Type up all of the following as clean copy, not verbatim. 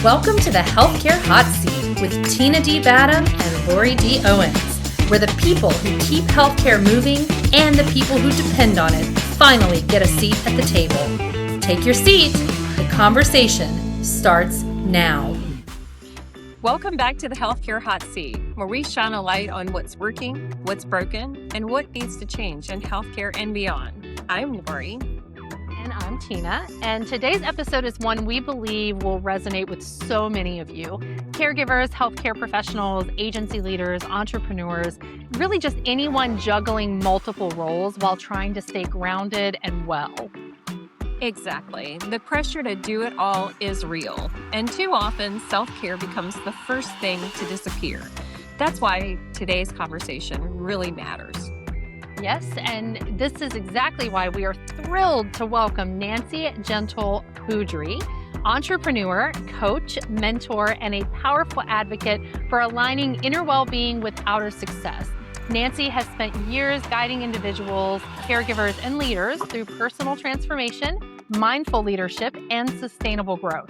Welcome to the Healthcare Hot Seat with Tina D. Badham and Lori D. Owens, where the people who keep healthcare moving and the people who depend on it finally get a seat at the table. Take your seat. The conversation starts now. Welcome back to the Healthcare Hot Seat, where we shine a light on what's working, what's broken, and what needs to change in healthcare and beyond. I'm Lori. And I'm Tina, and today's episode is one we believe will resonate with so many of you. Caregivers, healthcare professionals, agency leaders, entrepreneurs, really just anyone juggling multiple roles while trying to stay grounded and well. Exactly. The pressure to do it all is real, and too often self-care becomes the first thing to disappear. That's why today's conversation really matters. Yes, and this is exactly why we are thrilled to welcome Nancy Gentle Boudrie, entrepreneur, coach, mentor, and a powerful advocate for aligning inner well-being with outer success. Nancy has spent years guiding individuals, caregivers, and leaders through personal transformation, mindful leadership, and sustainable growth.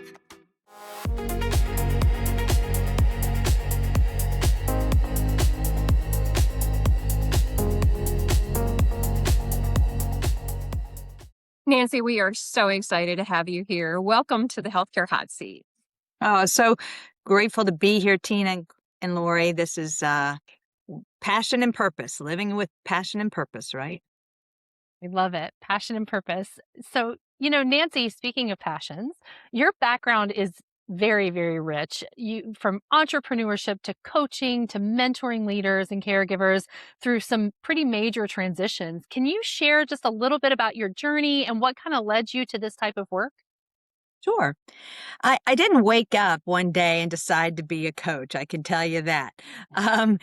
Nancy, we are so excited to have you here. Welcome to the Healthcare Hot Seat. Oh, so grateful to be here, Tina and Lori. This is passion and purpose, living with passion and purpose, right? I love it. Passion and purpose. So, Nancy, speaking of passions, your background is very, very rich. You from entrepreneurship to coaching to mentoring leaders and caregivers through some pretty major transitions. Can you share just a little bit about your journey and what kind of led you to this type of work? Sure. I didn't wake up one day and decide to be a coach. I can tell you that. And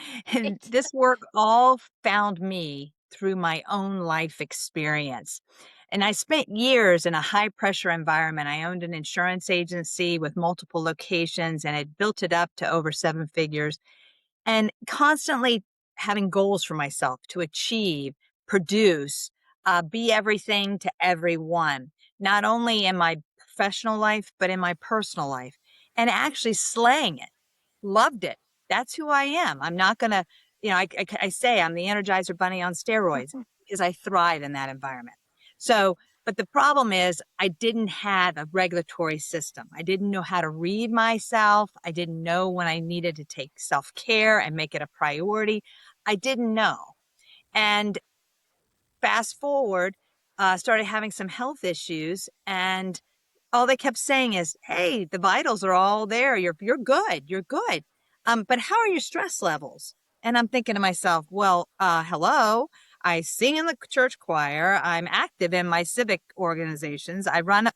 this work all found me through my own life experience. And I spent years in a high pressure environment. I owned an insurance agency with multiple locations and had built it up to over 7 figures and constantly having goals for myself to achieve, produce, be everything to everyone, not only in my professional life, but in my personal life, and actually slaying it. Loved it. That's who I am. I'm not going to, I say I'm the Energizer Bunny on steroids because I thrive in that environment. So, but the problem is I didn't have a regulatory system. I didn't know how to read myself. I didn't know when I needed to take self-care and make it a priority. I didn't know. And fast forward, started having some health issues, and all they kept saying is, "Hey, the vitals are all there. You're good. You're good. But how are your stress levels?" And I'm thinking to myself, well, hello. I sing in the church choir. I'm active in my civic organizations. I run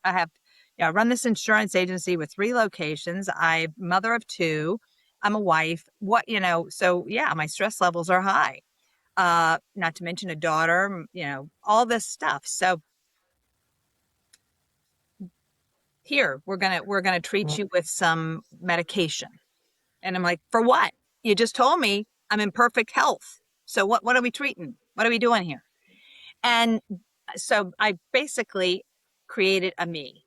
this insurance agency with 3 locations. I'm mother of 2. I'm a wife. So yeah, my stress levels are high. Not to mention a daughter, all this stuff. So here, we're gonna treat you with some medication. And I'm like, for what? You just told me I'm in perfect health. So what are we treating? What are we doing here? And so I basically created a me.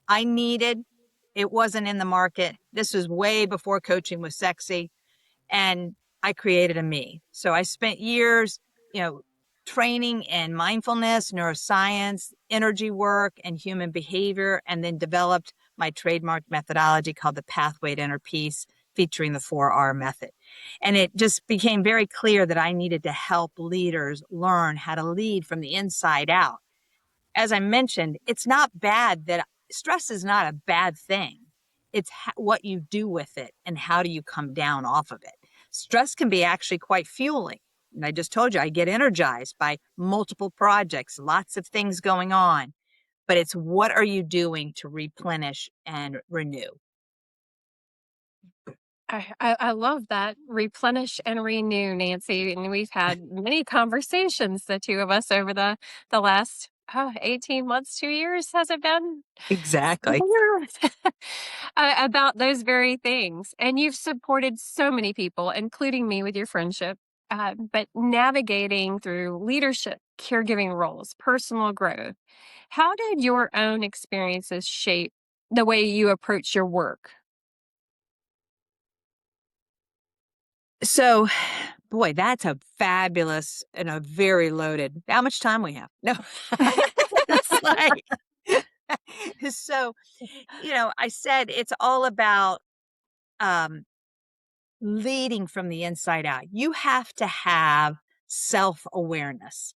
It wasn't in the market. This was way before coaching was sexy. And I created a me. So I spent years, training in mindfulness, neuroscience, energy work, and human behavior, and then developed my trademark methodology called the Pathway to Inner Peace, featuring the 4R method. And it just became very clear that I needed to help leaders learn how to lead from the inside out. As I mentioned, it's not bad that stress is not a bad thing. It's what you do with it and how do you come down off of it. Stress can be actually quite fueling. And I just told you, I get energized by multiple projects, lots of things going on. But it's what are you doing to replenish and renew? I love that. Replenish and renew, Nancy. And we've had many conversations, the two of us, over the last 18 months, 2 years, has it been? Exactly. About those very things. And you've supported so many people, including me with your friendship, but navigating through leadership, caregiving roles, personal growth. How did your own experiences shape the way you approach your work? So, boy, that's a fabulous and a very loaded. How much time we have? No, it's like so. I said it's all about um, leading from the inside out. You have to have self awareness,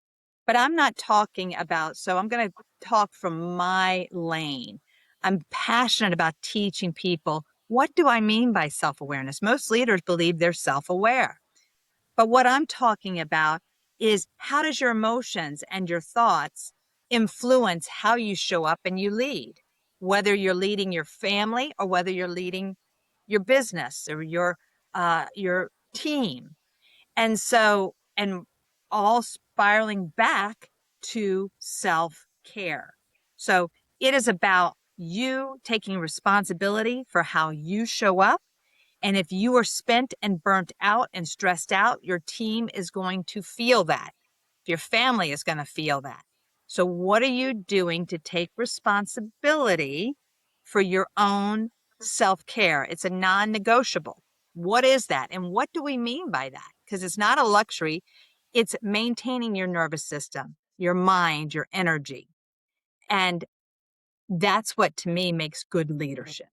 but I'm not talking about. So I'm going to talk from my lane. I'm passionate about teaching people. What do I mean by self awareness? Most leaders believe they're self aware. But what I'm talking about is how does your emotions and your thoughts influence how you show up and you lead, whether you're leading your family or whether you're leading your business or your team. And all spiraling back to self-care. So it is about you taking responsibility for how you show up, and if you are spent and burnt out and stressed out, your team is going to feel that. Your family is going to feel that. So, what are you doing to take responsibility for your own self care? It's a non negotiable. What is that? And what do we mean by that? Because it's not a luxury, it's maintaining your nervous system, your mind, your energy. And that's what to me makes good leadership.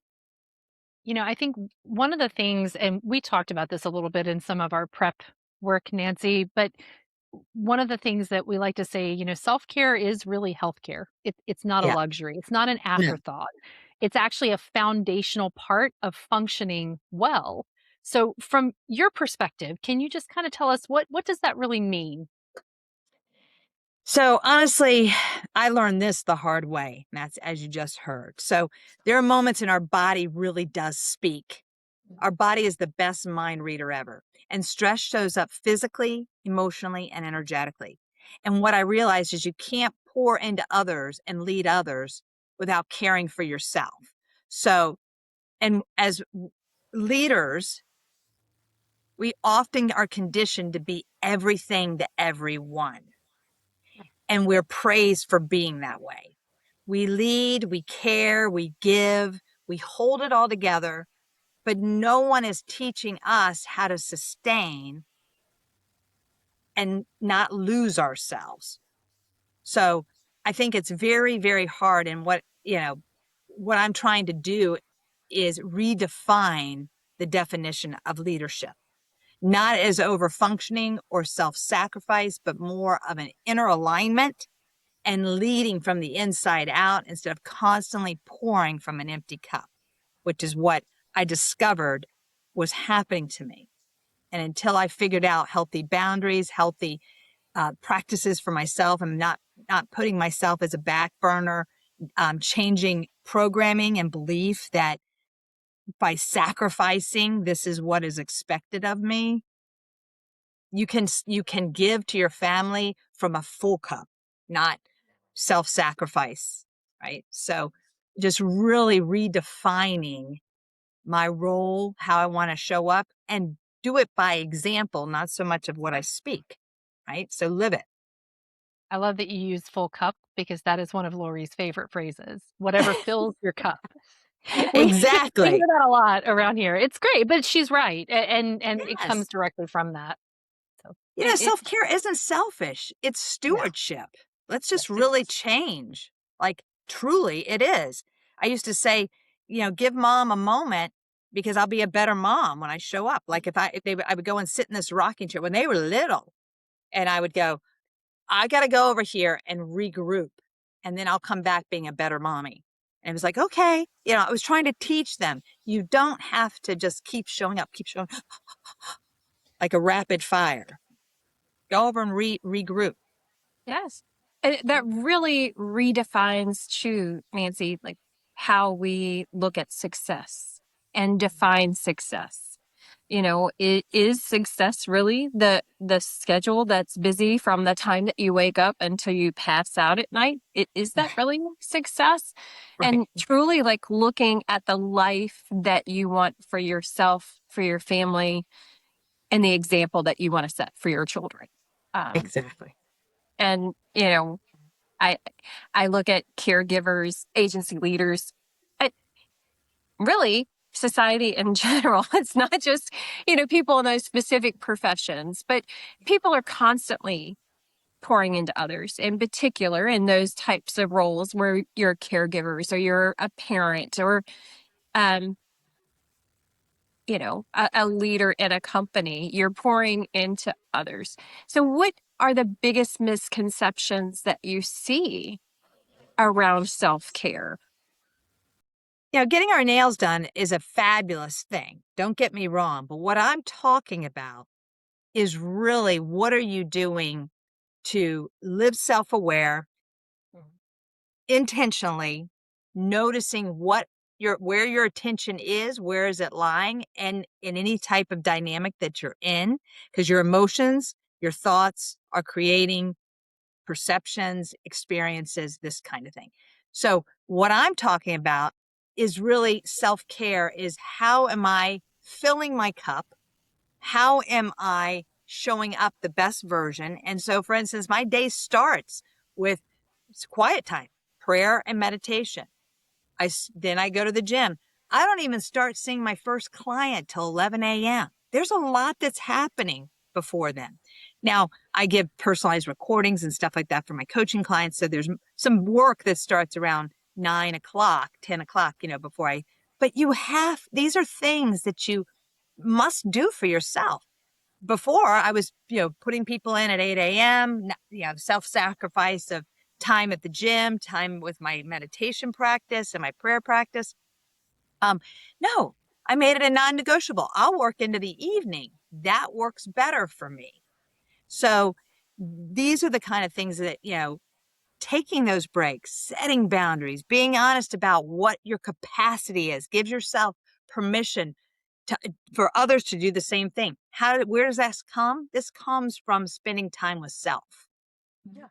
I think one of the things, and we talked about this a little bit in some of our prep work, Nancy, but one of the things that we like to say, self care is really healthcare. It's not a Yeah. luxury, it's not an No. afterthought. It's actually a foundational part of functioning well. So, from your perspective, can you just kind of tell us what does that really mean? So honestly, I learned this the hard way, and that's as you just heard. So there are moments in our body really does speak. Our body is the best mind reader ever. And stress shows up physically, emotionally, and energetically. And what I realized is you can't pour into others and lead others without caring for yourself. So, and as leaders, we often are conditioned to be everything to everyone. And we're praised for being that way. We lead, we care, we give, we hold it all together, but no one is teaching us how to sustain and not lose ourselves. So I think it's very, very hard. And what I'm trying to do is redefine the definition of leadership, not as over functioning or self sacrifice, but more of an inner alignment and leading from the inside out instead of constantly pouring from an empty cup, which is what I discovered was happening to me. And until I figured out healthy boundaries, healthy practices for myself, and not putting myself as a back burner, changing programming and belief that by sacrificing, this is what is expected of me. You can give to your family from a full cup, not self-sacrifice, right? So just really redefining my role, how I want to show up, and do it by example, not so much of what I speak, right? So live it. I love that you use full cup because that is one of Lori's favorite phrases. Whatever fills your cup. We hear Exactly. that a lot around here. It's great, but she's right, and it comes Yes. directly from that. So it Self-care isn't selfish. It's no, stewardship. Let's yes, just it really is. change. Like truly it is. I used to say, give mom a moment because I'll be a better mom when I show up. Like I would go and sit in this rocking chair when they were little, and I would go, I got to go over here and regroup, and then I'll come back being a better mommy. And it was like, okay, I was trying to teach them. You don't have to just keep showing up, keep showing like a rapid fire. Go over and regroup. Yes. And that really redefines too, Nancy, like how we look at success and define success. Is success really the schedule that's busy from the time that you wake up until you pass out at night? Is that Right. really success? Right. And truly like looking at the life that you want for yourself, for your family, and the example that you want to set for your children. Um, Exactly. and I I look at caregivers, agency leaders. I, really, society in general. It's not just, people in those specific professions, but people are constantly pouring into others, in particular in those types of roles where you're caregivers or you're a parent or, um, a leader in a company. You're pouring into others. So what are the biggest misconceptions that you see around self-care? Getting our nails done is a fabulous thing. Don't get me wrong. But what I'm talking about is really, what are you doing to live self-aware, intentionally noticing where your attention is, where is it lying, and in any type of dynamic that you're in, because your emotions, your thoughts are creating perceptions, experiences, this kind of thing. So what I'm talking about is really self-care, is how am I filling my cup? How am I showing up the best version? And so, for instance, my day starts with quiet time, prayer and meditation. Then I go to the gym. I don't even start seeing my first client till 11 a.m. There's a lot that's happening before then. Now, I give personalized recordings and stuff like that for my coaching clients. So there's some work that starts around 9 o'clock, 10 o'clock, but these are things that you must do for yourself. Before, I was, putting people in at 8 a.m., self-sacrifice of time at the gym, time with my meditation practice and my prayer practice. No, I made it a non-negotiable. I'll work into the evening. That works better for me. So these are the kind of things that, taking those breaks, setting boundaries, being honest about what your capacity is, gives yourself permission for others to do the same thing. Where does that come? This comes from spending time with self. Yes.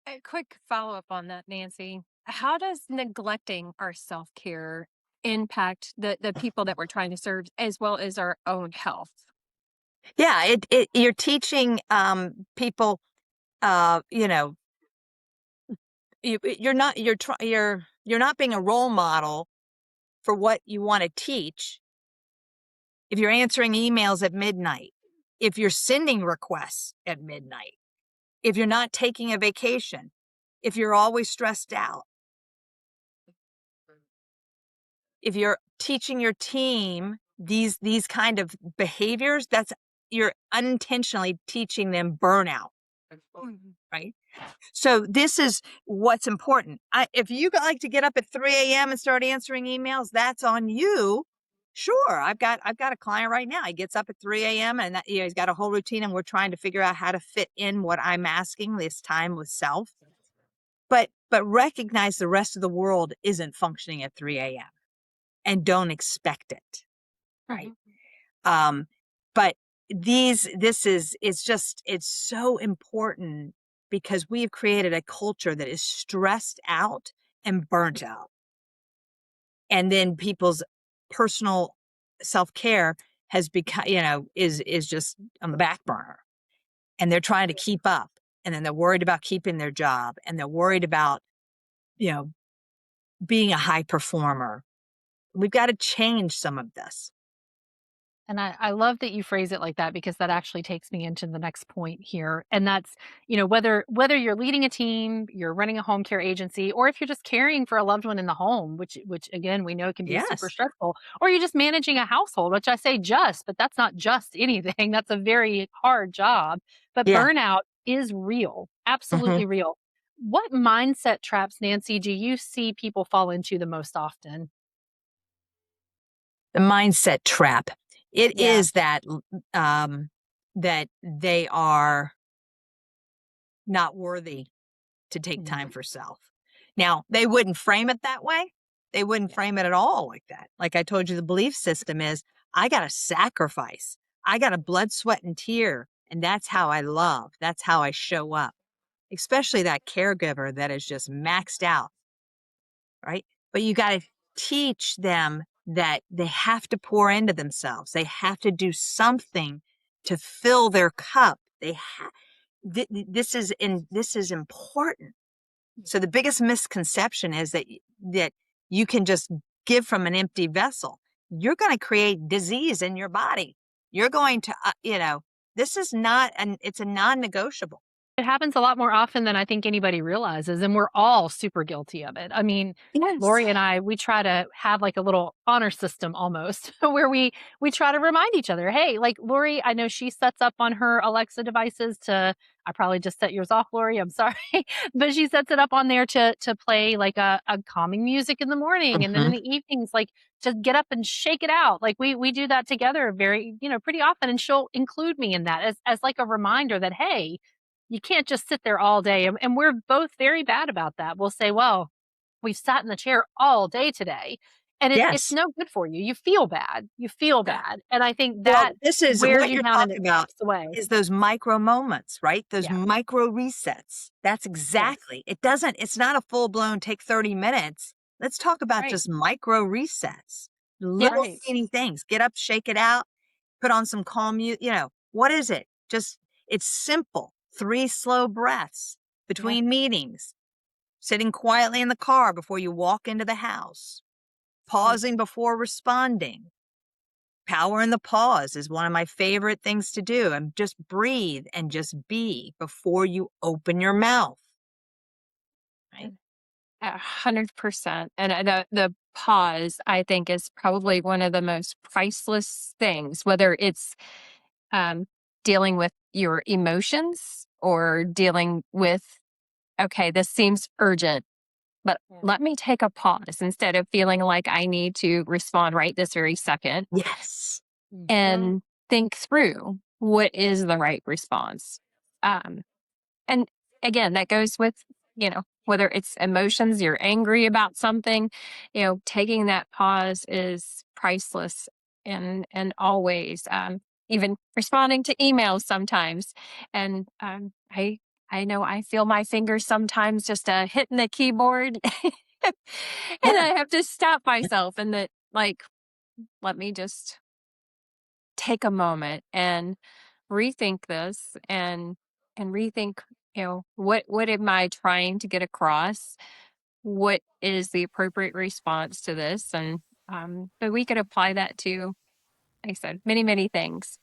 A quick follow-up on that, Nancy. How does neglecting our self-care impact the people that we're trying to serve as well as our own health? Yeah, you're teaching people, you're not being a role model for what you want to teach. If you're answering emails at midnight, if you're sending requests at midnight, if you're not taking a vacation, if you're always stressed out, if you're teaching your team these kind of behaviors, you're unintentionally teaching them burnout, right? So this is what's important. If you like to get up at 3 a.m. and start answering emails, that's on you. Sure, I've got a client right now. He gets up at 3 a.m. and he's got a whole routine, and we're trying to figure out how to fit in what I'm asking, this time with self. But recognize the rest of the world isn't functioning at 3 a.m. and don't expect it, right? But it's so important, because we've created a culture that is stressed out and burnt out. And then people's personal self-care has become, is just on the back burner, and they're trying to keep up. And then they're worried about keeping their job, and they're worried about, being a high performer. We've got to change some of this. And I love that you phrase it like that, because that actually takes me into the next point here. And that's, whether you're leading a team, you're running a home care agency, or if you're just caring for a loved one in the home, which again, we know can be super Yes. stressful, or you're just managing a household, which I say but that's not just anything. That's a very hard job. But Yeah. burnout is real, absolutely real. What mindset traps, Nancy, do you see people fall into the most often? The mindset trap. It Yeah. is that that they are not worthy to take time for self. Now, they wouldn't frame it that way. They wouldn't frame it at all like that. Like I told you, the belief system is, I got to sacrifice. I got to blood, sweat, and tear. And that's how I love. That's how I show up. Especially that caregiver that is just maxed out, right? But you got to teach them that they have to pour into themselves. They have to do something to fill their cup. This is important. So the biggest misconception is that you can just give from an empty vessel, you're going to create disease in your body. You're going to, this is not, it's a non-negotiable. It happens a lot more often than I think anybody realizes, and we're all super guilty of it. I mean, Yes. Lori and I, we try to have like a little honor system almost where we try to remind each other, hey, like Lori, I know she sets up on her Alexa devices to I probably just set yours off, Lori. I'm sorry. But she sets it up on there to play like a calming music in the morning. And then in Mhm. the evenings, like to get up and shake it out. Like we do that together very, pretty often. And she'll include me in that as like a reminder that, hey, you can't just sit there all day. And we're both very bad about that. We'll say, well, we've sat in the chair all day today and it's Yes. no good for you. You feel bad. You feel Yeah. bad. And I think Well, that this is wears what you you're down and talking it about chips away. is those micro moments, right? Those Yeah. micro resets. That's Yes. exactly. It's not a full blown take 30 minutes. Let's talk about Right. just micro resets, Yeah. little Right. teeny things. Get up, shake it out, put on some calm music. What is it? It's simple. 3 slow breaths Yeah. between meetings, sitting quietly in the car before you walk into the house, Right. pausing before responding. Power in the pause is one of my favorite things to do. And just breathe and just be before you open your mouth. Right? 100%. And the pause, I think, is probably one of the most priceless things, whether it's um, dealing with your emotions or dealing with, okay, this seems urgent, but Yeah. let me take a pause instead of feeling like I need to respond right this very second Yes. Mhm. and think through what is the right response. Um, and again, that goes with, whether it's emotions, you're angry about something, taking that pause is priceless and always, even responding to emails sometimes. And I know I feel my fingers sometimes just hitting the keyboard and Yeah. I have to stop myself and that like, let me just take a moment and rethink this and rethink what am I trying to get across, what is the appropriate response to this, and but we could apply that to, like I said, many things.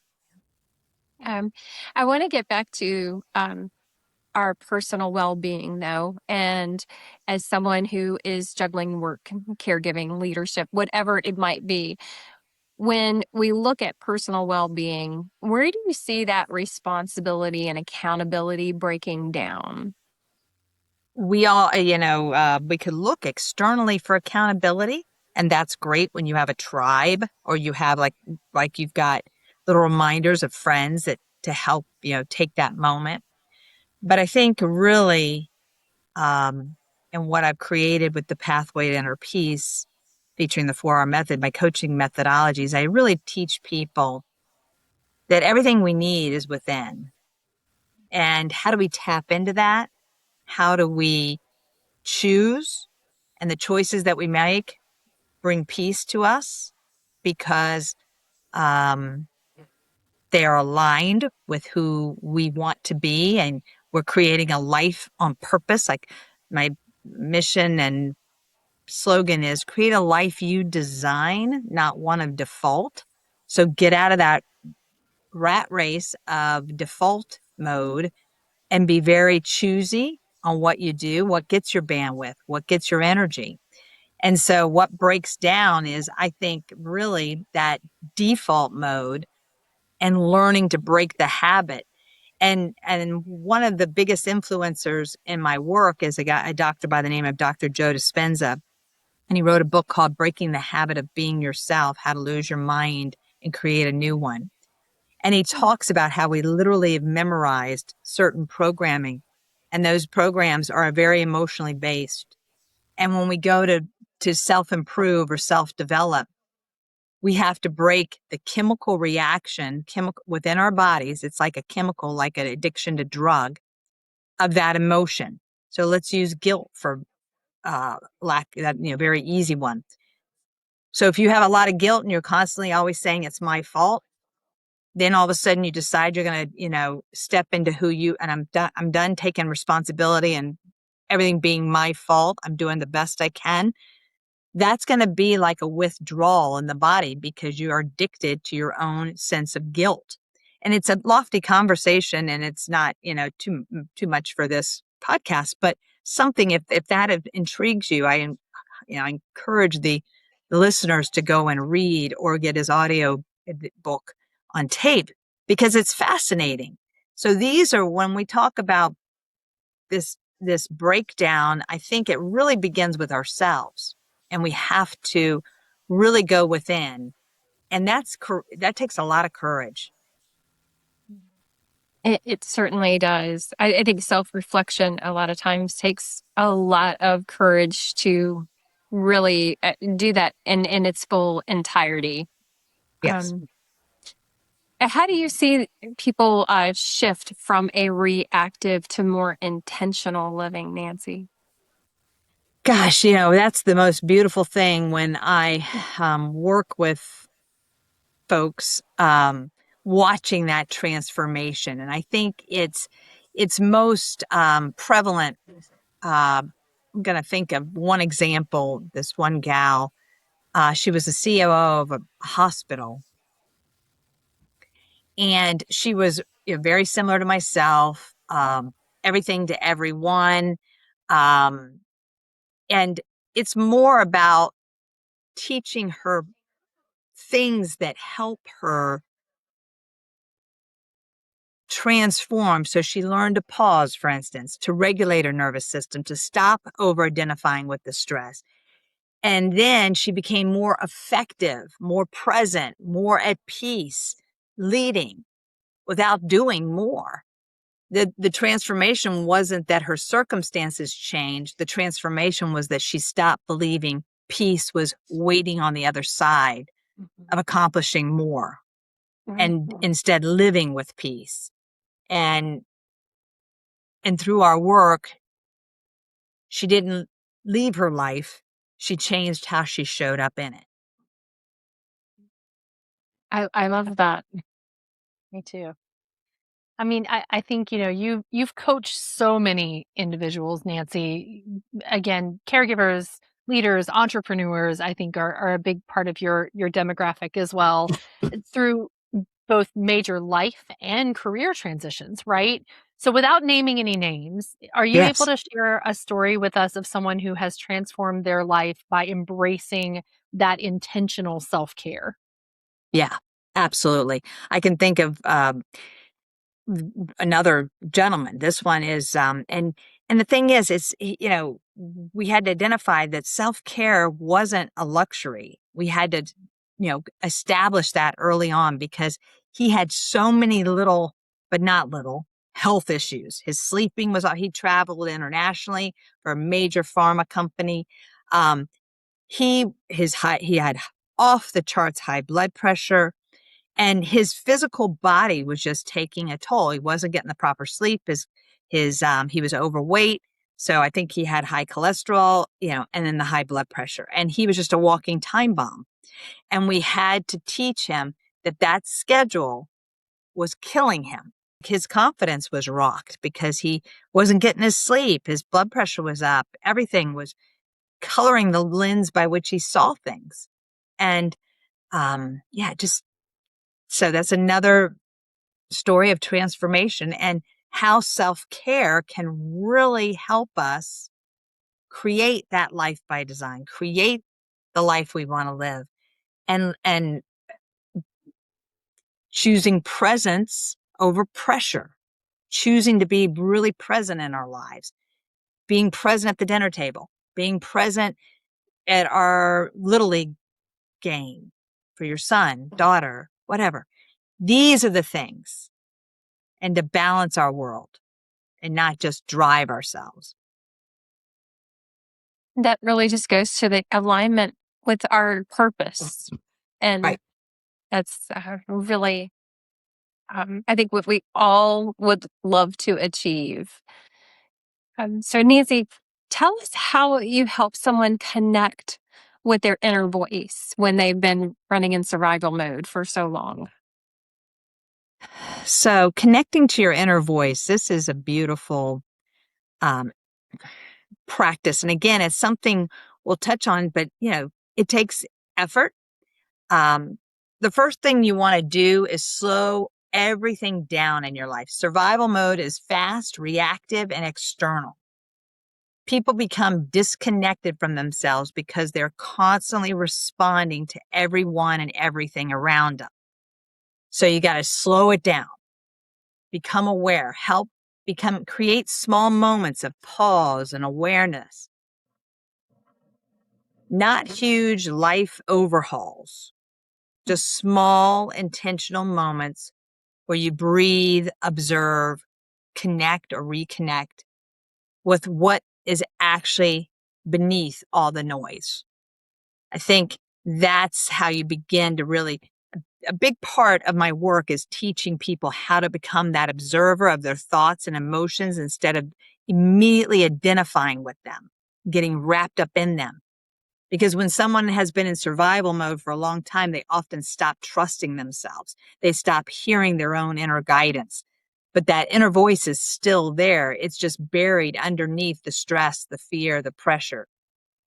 um I want to get back to our personal well-being though, and as someone who is juggling work, caregiving, leadership, whatever it might be, when we look at personal well being, where do you see that responsibility and accountability breaking down? We all, we could look externally for accountability. And that's great when you have a tribe or you have like you've got little reminders of friends that to help, take that moment. But I think really, and what I've created with the Pathway to Inner Peace, featuring the 4R method, my coaching methodologies, I really teach people that everything we need is within. And how do we tap into that? How do we choose? And the choices that we make bring peace to us because um, they are aligned with who we want to be. And we're creating a life on purpose. Like my mission and slogan is create a life you design, not one of default. So get out of that rat race of default mode and be very choosy on what you do, what gets your bandwidth, what gets your energy. And so what breaks down is, I think, really that default mode and learning to break the habit. And one of the biggest influencers in my work is a doctor by the name of Dr. Joe Dispenza. And he wrote a book called Breaking the Habit of Being Yourself, How to Lose Your Mind and Create a New One. And he talks about how we literally have memorized certain programming, and those programs are very emotionally based. And when we go to self-improve or self-develop, we have to break the chemical reaction chemical within our bodies. It's like a chemical, like an addiction to drug of that emotion. So let's use guilt for lack that, very easy one. So if you have a lot of guilt and you're constantly always saying it's my fault, then all of a sudden you decide you're going to, step into who you, and I'm done taking responsibility and everything being my fault. I'm doing the best I can. that's going to be like a withdrawal in the body because you are addicted to your own sense of guilt. And it's a lofty conversation, and it's not, too much for this podcast, but something, if that intrigues you, I encourage the listeners to go and read or get his audio book on tape, because it's fascinating. So these are, when we talk about this breakdown, I think it really begins with ourselves, and we have to really go within, and that takes a lot of courage. It certainly does. I think self-reflection a lot of times takes a lot of courage to really do that in its full entirety. Yes. How do you see people shift from a reactive to more intentional living, Nancy? Gosh, that's the most beautiful thing when I work with folks, watching that transformation. And I think it's most prevalent. I'm going to think of one example. This one gal, she was the COO of a hospital, and she was, very similar to myself, everything to everyone. Um, and it's more about teaching her things that help her transform. So she learned to pause, for instance, to regulate her nervous system, to stop over identifying with the stress. And then she became more effective, more present, more at peace, leading without doing more. The transformation wasn't that her circumstances changed. The transformation was that she stopped believing peace was waiting on the other side of accomplishing more, and instead living with peace. And through our work, she didn't leave her life. She changed how she showed up in it. I love that. Me too. I mean, I think, you've coached so many individuals, Nancy. Again, caregivers, leaders, entrepreneurs, I think are a big part of your demographic as well, through both major life and career transitions, right? So without naming any names, are you able Yes. to share a story with us of someone who has transformed their life by embracing that intentional self-care? Yeah, absolutely. I can think of another gentleman. This one is, and the thing is, we had to identify that self-care wasn't a luxury. We had to, establish that early on, because he had so many little, but not little, health issues. His sleeping was, he traveled internationally for a major pharma company. Um, he had off the charts high blood pressure, and his physical body was just taking a toll. He wasn't getting the proper sleep. He was overweight. So I think he had high cholesterol, and then the high blood pressure. And he was just a walking time bomb. And we had to teach him that schedule was killing him. His confidence was rocked because he wasn't getting his sleep. His blood pressure was up. Everything was coloring the lens by which he saw things. And just so that's another story of transformation, and how self-care can really help us create that life by design, create the life we want to live, and choosing presence over pressure, choosing to be really present in our lives, being present at the dinner table, being present at our little league game for your son, daughter, whatever. These are the things, and to balance our world and not just drive ourselves. That really just goes to the alignment with our purpose. And Right. that's really, I think, what we all would love to achieve. So, Nancy, tell us how you help someone connect with their inner voice when they've been running in survival mode for so long. So connecting to your inner voice, this is a beautiful um, practice. And again, it's something we'll touch on, but it takes effort. The first thing you want to do is slow everything down in your life. Survival mode is fast, reactive, and external. People become disconnected from themselves because they're constantly responding to everyone and everything around them. So you got to slow it down, become aware, create small moments of pause and awareness. Not huge life overhauls, just small intentional moments where you breathe, observe, connect or reconnect with what is actually beneath all the noise. I think that's how you begin to really, a big part of my work is teaching people how to become that observer of their thoughts and emotions instead of immediately identifying with them, getting wrapped up in them. Because when someone has been in survival mode for a long time, they often stop trusting themselves. They stop hearing their own inner guidance. But that inner voice is still there. It's just buried underneath the stress, the fear, the pressure,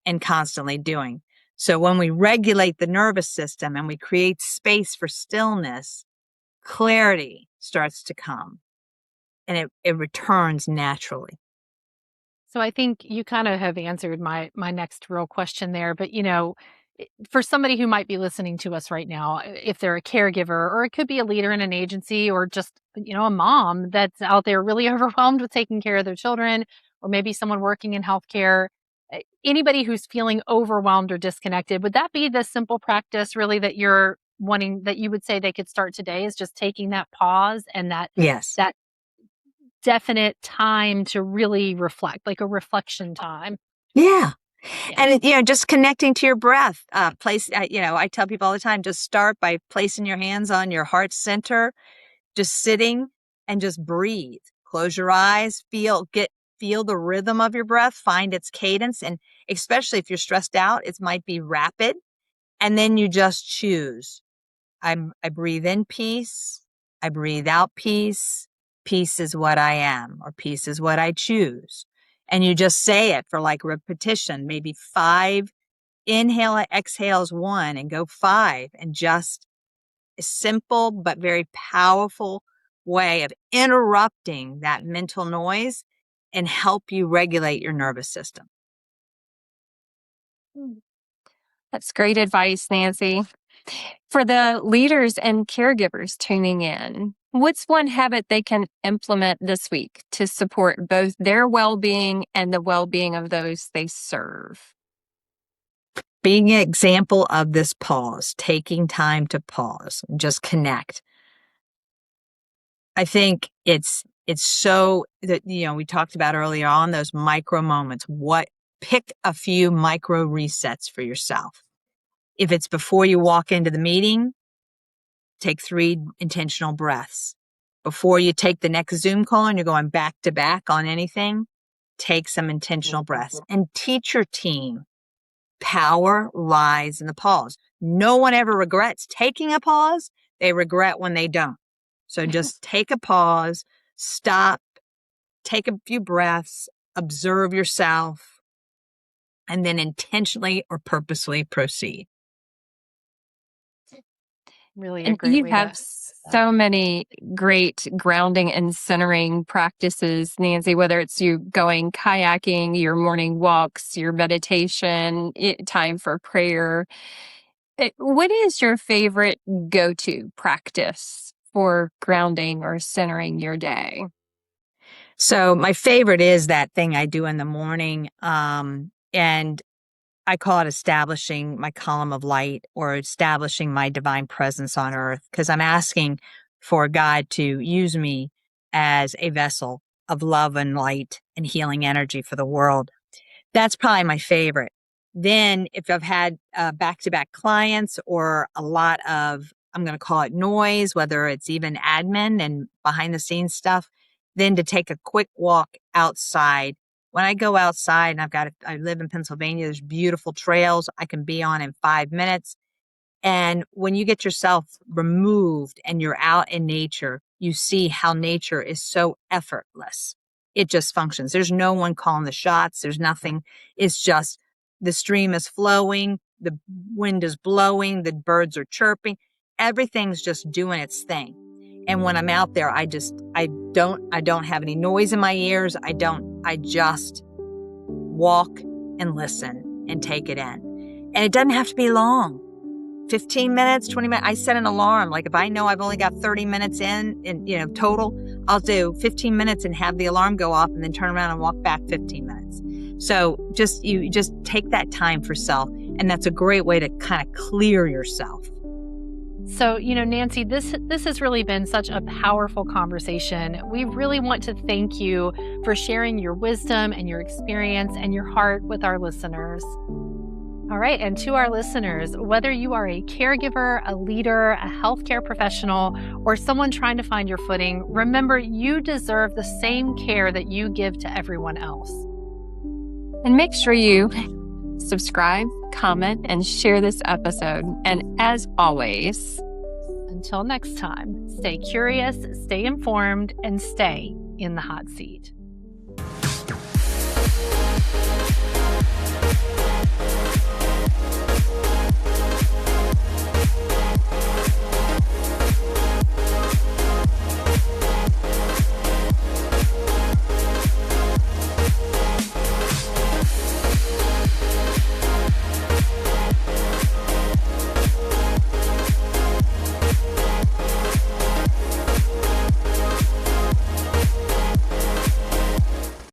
and constantly doing. So when we regulate the nervous system and we create space for stillness, clarity starts to come and it returns naturally. So I think you kind of have answered my next real question there. But for somebody who might be listening to us right now, if they're a caregiver, or it could be a leader in an agency, or just a mom that's out there really overwhelmed with taking care of their children, or maybe someone working in healthcare, anybody who's feeling overwhelmed or disconnected, would that be the simple practice really that you're wanting, that you would say they could start today, is just taking that pause and Yes. that definite time to really reflect, like a reflection time? Yeah. Yeah. And, just connecting to your breath, I tell people all the time, just start by placing your hands on your heart center, just sitting and just breathe. Close your eyes, feel the rhythm of your breath, find its cadence. And especially if you're stressed out, it might be rapid. And then you just choose. I breathe in peace. I breathe out peace. Peace is what I am, or peace is what I choose. And you just say it for like repetition, maybe 5 inhale, exhales 1 and go 5, and just a simple but very powerful way of interrupting that mental noise and help you regulate your nervous system. That's great advice, Nancy. For the leaders and caregivers tuning in, what's one habit they can implement this week to support both their well being and the well being of those they serve? Being an example of this pause, taking time to pause and just connect. I think it's so that, we talked about earlier on those micro moments. Pick a few micro resets for yourself. If it's before you walk into the meeting, take 3 intentional breaths. Before you take the next Zoom call and you're going back to back on anything, take some intentional breaths and teach your team. Power lies in the pause. No one ever regrets taking a pause. They regret when they don't. So just take a pause, stop, take a few breaths, observe yourself, and then intentionally or purposely proceed. Really a And great you way have to. so many great grounding and centering practices, Nancy, whether it's you going kayaking, your morning walks, your meditation, time for prayer. What is your favorite go to practice for grounding or centering your day? So my favorite is that thing I do in the morning. And I call it establishing my column of light, or establishing my divine presence on earth, because I'm asking for God to use me as a vessel of love and light and healing energy for the world. That's probably my favorite. Then if I've had back-to-back clients or a lot of, I'm going to call it noise, whether it's even admin and behind the scenes stuff, then to take a quick walk outside. When I go outside, and I live in Pennsylvania, there's beautiful trails I can be on in 5 minutes. And when you get yourself removed and you're out in nature, you see how nature is so effortless. It just functions. There's no one calling the shots. There's nothing. It's just the stream is flowing, the wind is blowing, the birds are chirping. Everything's just doing its thing. And when I'm out there, I don't have any noise in my ears. I just walk and listen and take it in. And it doesn't have to be long. 15 minutes, 20 minutes. I set an alarm. Like if I know I've only got 30 minutes in total, I'll do 15 minutes and have the alarm go off and then turn around and walk back 15 minutes. So you just take that time for self. And that's a great way to kind of clear yourself. So, Nancy, this has really been such a powerful conversation. We really want to thank you for sharing your wisdom and your experience and your heart with our listeners. All right. And to our listeners, whether you are a caregiver, a leader, a healthcare professional, or someone trying to find your footing, remember you deserve the same care that you give to everyone else. And make sure you subscribe, comment, and share this episode. And as always, until next time, stay curious, stay informed, and stay in the hot seat.